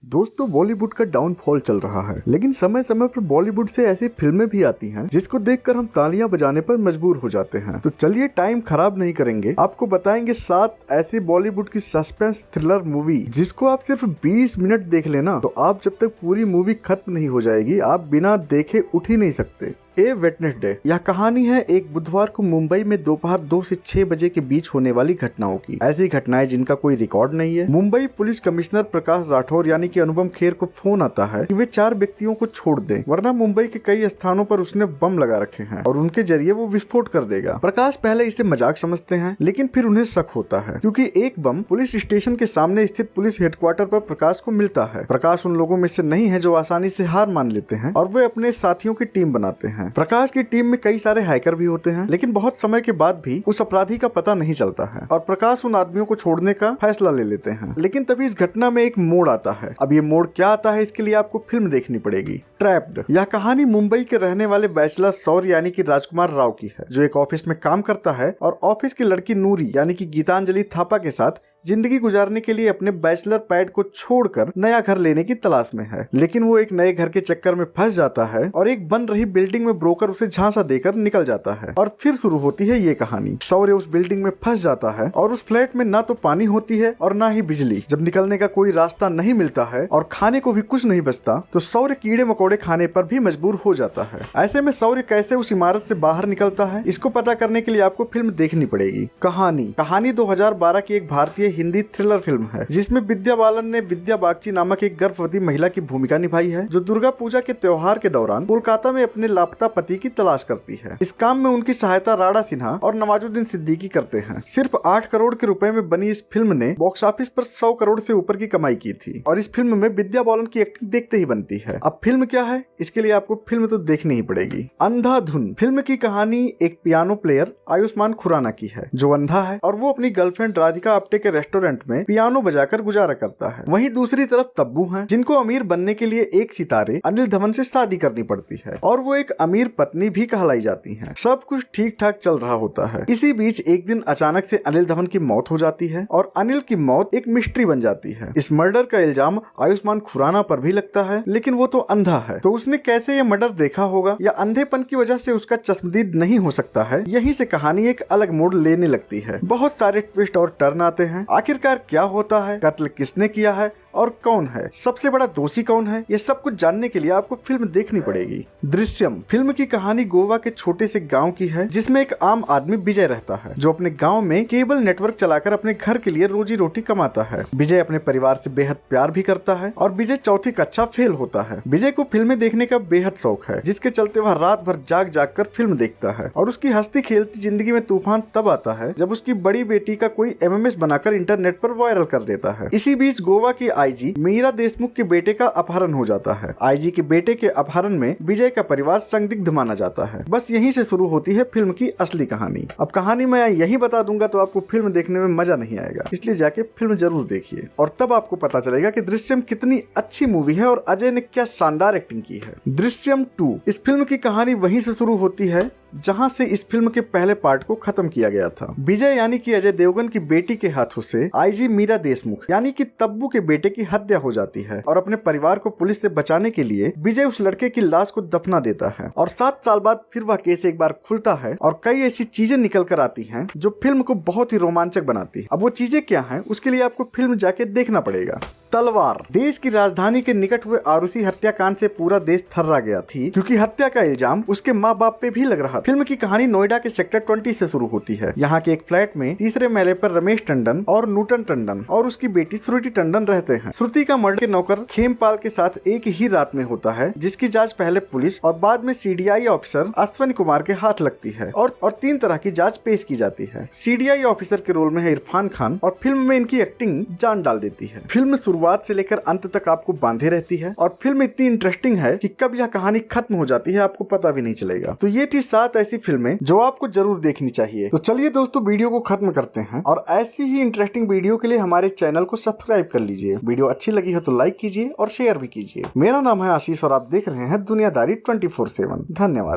दोस्तों बॉलीवुड का डाउनफॉल चल रहा है, लेकिन समय समय पर बॉलीवुड से ऐसी फिल्में भी आती हैं जिसको देखकर हम तालियां बजाने पर मजबूर हो जाते हैं। तो चलिए टाइम खराब नहीं करेंगे, आपको बताएंगे 7 ऐसी बॉलीवुड की सस्पेंस थ्रिलर मूवी जिसको आप सिर्फ 20 मिनट देख लेना तो आप जब तक पूरी मूवी खत्म नहीं हो जाएगी आप बिना देखे उठ ही नहीं सकते। ए वेडनेसडे यह कहानी है एक बुधवार को मुंबई में दोपहर 2 से 6 बजे के बीच होने वाली घटनाओं की। ऐसी घटनाएं जिनका कोई रिकॉर्ड नहीं है। मुंबई पुलिस कमिश्नर प्रकाश राठौर यानी कि अनुपम खेर को फोन आता है कि वे 4 व्यक्तियों को छोड़ दें, वरना मुंबई के कई स्थानों पर उसने बम लगा रखे हैं और उनके जरिए वो विस्फोट कर देगा। प्रकाश पहले इसे मजाक समझते हैं, लेकिन फिर उन्हें शक होता है क्योंकि एक बम पुलिस स्टेशन के सामने स्थित पुलिस हेडक्वार्टर पर प्रकाश को मिलता है। प्रकाश उन लोगों में से नहीं है जो आसानी से हार मान लेते हैं और वे अपने साथियों की टीम बनाते हैं। प्रकाश की टीम में कई सारे हैकर भी होते हैं, लेकिन बहुत समय के बाद भी उस अपराधी का पता नहीं चलता है और प्रकाश उन आदमियों को छोड़ने का फैसला ले लेते हैं। लेकिन तभी इस घटना में एक मोड़ आता है। अब ये मोड़ क्या आता है इसके लिए आपको फिल्म देखनी पड़ेगी। ट्रैप्ड यह कहानी मुंबई के रहने वाले बैचलर सौर्य यानी कि राजकुमार राव की है, जो एक ऑफिस में काम करता है और ऑफिस की लड़की नूरी यानी कि गीतांजलि थापा के साथ जिंदगी गुजारने के लिए अपने बैचलर पैड को छोड़कर नया घर लेने की तलाश में है। लेकिन वो एक नए घर के चक्कर में फंस जाता है और एक बन रही बिल्डिंग में ब्रोकर उसे झांसा देकर निकल जाता है। और फिर शुरू होती है ये कहानी। सौर्य उस बिल्डिंग में फंस जाता है और उस फ्लैट में ना तो पानी होती है और ना ही बिजली। जब निकलने का कोई रास्ता नहीं मिलता है और खाने को भी कुछ नहीं बचता तो सौर्य कीड़े मकोड़े खाने पर भी मजबूर हो जाता है। ऐसे में सौर्य कैसे उस इमारत से बाहर निकलता है इसको पता करने के लिए आपको फिल्म देखनी पड़ेगी। कहानी 2012 की एक भारतीय हिंदी थ्रिलर फिल्म है जिसमें विद्या बालन ने विद्या बागची नामक एक गर्भवती महिला की भूमिका निभाई है, जो दुर्गा पूजा के त्योहार के दौरान कोलकाता में अपने लापता पति की तलाश करती है। इस काम में उनकी सहायता राणा सिन्हा और नवाजुद्दीन सिद्दीकी करते हैं। सिर्फ 8 करोड़ के रुपए में बनी इस फिल्म ने बॉक्स ऑफिस पर 100 करोड़ से ऊपर की कमाई की थी और इस फिल्म में विद्या बालन की एक्टिंग देखते ही बनती है। अब फिल्म क्या है इसके लिए आपको फिल्म तो देखनी ही पड़ेगी। अंधाधुन फिल्म की कहानी एक पियानो प्लेयर आयुष्मान खुराना की है, जो अंधा है और वो अपनी गर्लफ्रेंड राधिका आप्टे के रेस्टोरेंट में पियानो बजाकर गुजारा करता है। वहीं दूसरी तरफ तब्बू हैं, जिनको अमीर बनने के लिए एक सितारे अनिल धवन से शादी करनी पड़ती है और वो एक अमीर पत्नी भी कहलाई जाती हैं। सब कुछ ठीक ठाक चल रहा होता है। इसी बीच एक दिन अचानक से अनिल धवन की मौत हो जाती है और अनिल की मौत एक मिस्ट्री बन जाती है। इस मर्डर का इल्जाम आयुष्मान खुराना पर भी लगता है, लेकिन वो तो अंधा है, तो उसने कैसे ये मर्डर देखा होगा या अंधेपन की वजह से उसका चश्मदीद नहीं हो सकता है। यहीं से कहानी एक अलग मोड़ लेने लगती है। बहुत सारे ट्विस्ट और टर्न आते हैं। आखिरकार क्या होता है, कत्ल किसने किया है और कौन है, सबसे बड़ा दोषी कौन है, ये सब कुछ जानने के लिए आपको फिल्म देखनी पड़ेगी। दृश्यम फिल्म की कहानी गोवा के छोटे से गांव की है जिसमें एक आम आदमी विजय रहता है, जो अपने गांव में केबल नेटवर्क चलाकर अपने घर के लिए रोजी रोटी कमाता है। विजय अपने परिवार से बेहद प्यार भी करता है और विजय चौथी कक्षा फेल होता है। विजय को फिल्में देखने का बेहद शौक है, जिसके चलते वह रात भर जाग जाग कर फिल्म देखता है और उसकी हंसती खेलती जिंदगी में तूफान तब आता है जब उसकी बड़ी बेटी का कोई MMS बनाकर इंटरनेट पर वायरल कर देता है। इसी बीच गोवा की IG मीरा देशमुख के बेटे का अपहरण हो जाता है। IG के बेटे के अपहरण में विजय का परिवार संदिग्ध माना जाता है। बस यहीं से शुरू होती है फिल्म की असली कहानी। अब कहानी मैं यही बता दूंगा तो आपको फिल्म देखने में मजा नहीं आएगा, इसलिए जाके फिल्म जरूर देखिए और तब आपको पता चलेगा कि दृश्यम कितनी अच्छी मूवी है और अजय ने क्या शानदार एक्टिंग की है। दृश्यम 2 इस फिल्म की कहानी वहीं से शुरू होती है जहां से इस फिल्म के पहले पार्ट को खत्म किया गया था। विजय यानी कि अजय देवगन की बेटी के हाथों से IG मीरा देशमुख यानी कि तब्बू के बेटे की हत्या हो जाती है और अपने परिवार को पुलिस से बचाने के लिए विजय उस लड़के की लाश को दफना देता है और 7 साल बाद फिर वह केस एक बार खुलता है और कई ऐसी चीजें निकल कर आती हैं जो फिल्म को बहुत ही रोमांचक बनाती है। अब वो चीजें क्या हैं उसके लिए आपको फिल्म जाके देखना पड़ेगा। तलवार देश की राजधानी के निकट हुए आरुषि हत्याकांड से पूरा देश थर्रा गया थी क्योंकि हत्या का इल्जाम उसके माँ बाप पे भी लग रहा था। फिल्म की कहानी नोएडा के सेक्टर 20 से शुरू होती है। यहाँ के एक फ्लैट में तीसरे महले पर रमेश टंडन और नूतन टंडन और उसकी बेटी श्रुति टंडन रहते हैं। श्रुति का मर्डर के नौकर खेमपाल के साथ एक ही रात में होता है, जिसकी जांच पहले पुलिस और बाद में CDI ऑफिसर अश्विनी कुमार के हाथ लगती है और 3 तरह की जाँच पेश की जाती है। CDI ऑफिसर के रोल में है इरफान खान और फिल्म में इनकी एक्टिंग जान डाल देती है। फिल्म शुरुआत से लेकर अंत तक आपको बांधे रहती है और फिल्म इतनी इंटरेस्टिंग है कि कब यह कहानी खत्म हो जाती है आपको पता भी नहीं चलेगा। तो ये थी 7 ऐसी फिल्में जो आपको जरूर देखनी चाहिए। तो चलिए दोस्तों वीडियो को खत्म करते हैं और ऐसी ही इंटरेस्टिंग वीडियो के लिए हमारे चैनल को सब्सक्राइब कर लीजिए। वीडियो अच्छी लगी हो तो लाइक कीजिए और शेयर भी कीजिए। मेरा नाम है आशीष और आप देख रहे हैं दुनियादारी 24/7। धन्यवाद।